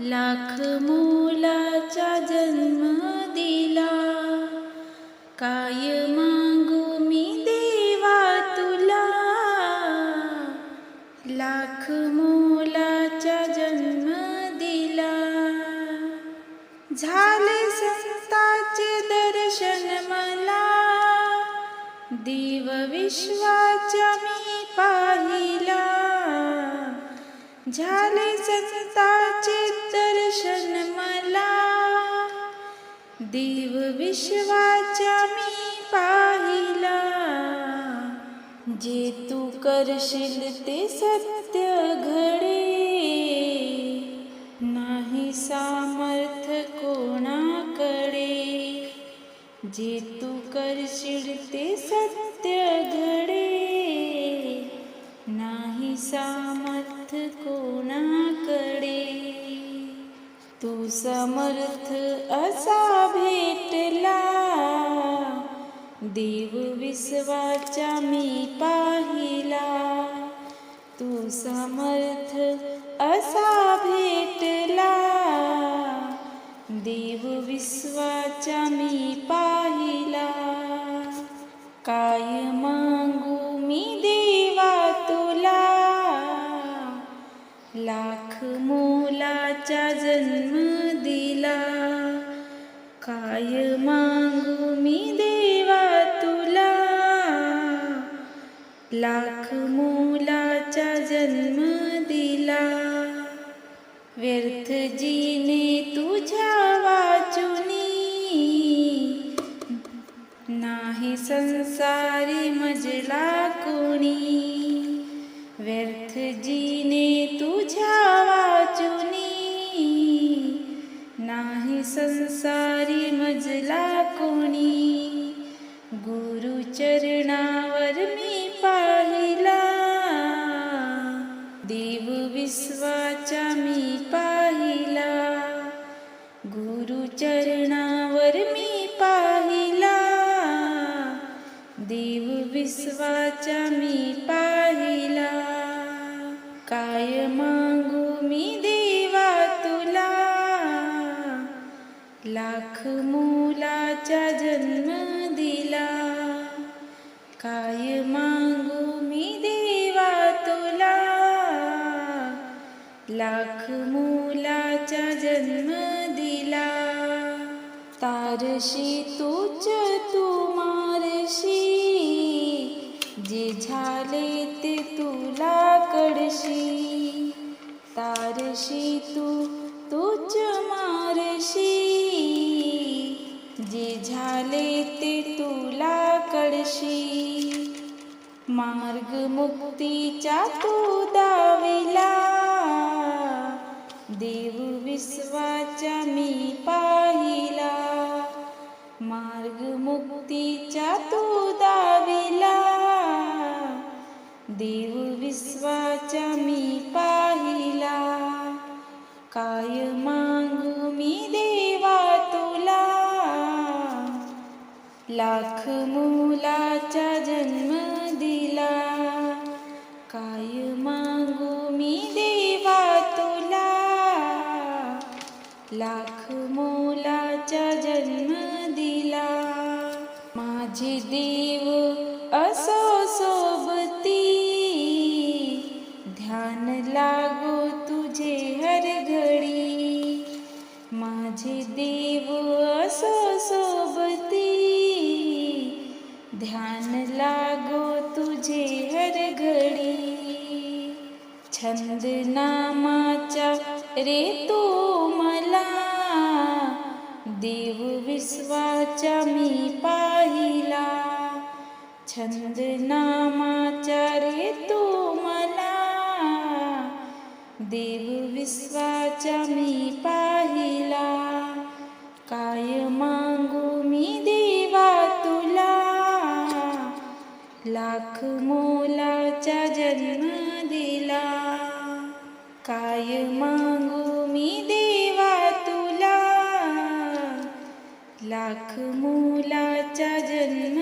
लाख मोलाचा जन्म दिला, काय मागू मी देवा तुला. लाख मोलाचा जन्म दिला, झाले संतांचे दर्शन मला, देव विश्वाचा मी पाहिला. झाले संतांचे दर्शन मला, देव विश्वाचा मी पाहिला. जे तू करशील ते सत्य घडे, नाही सामर्थ कोणाकडे. जे तू करशील ते सत्य घडे, नाही सामर्थ कोणाकडे. तू समर्थ असा भेटला, देव विश्वाचा मी पाहिला. तू समर्थ असा भेटला, देव विश्वाचा मी पाहिला. काय मागू मी देवा तुला, लाख मोलाचा जन्म दिला. काय मागू मी देवा तुला, लाख मोलाचा जन्म दिला. व्यर्थ जीने तुझ्या वाचुनी, नाही संसारी मजला कोणी. व्यर्थ जीने तुझ्या वाचुनी, नाही संसारी मजला कोणी. गुरु चरणावर मी पाहिला, देव विश्वाचा मी पाहिला. गुरु चरणावर मी पाहिला, देव विश्वाचा मी पाहिला. काय मागू मी देवा तुला, लाख मोलाचा जन्म दिला. काय मागू मी देवा तुला, लाख मोलाचा जन्म दिला. तारशी तूच तू मारशी, जे झाले ते तुला कडशी. तारशी तूच मारशी, जे झाले ते तुला कडशी. मार्ग मुक्तीचा तू दाविला, देव विश्वाचा मी पाहिला. मार्ग मुक्तीचा तू दाविला, देव विश्वाचा मी पाहिला. काय मागू मी देवा तुला, लाख मोलाचा जन्म दिला. काय मागू मी देवा तुला, लाख मोलाचा जन्म दिला. माझे देव असो सोबती, ध्यान लागो तुझे हर घडी. माझे देव असो सोबती, ध्यान लागो तुझे हर घडी. छंद नामाचा रे तू मला, देव विश्वाचा मी पाहिला. छंद नामाचा रे तू मला, देव विश्वाचा मी पाहिला. काय मागू मी देवा तुला, लाख मोलाचा जन्म दिला. काय मागू मी देवा तुला, लाख मोलाचा जन्म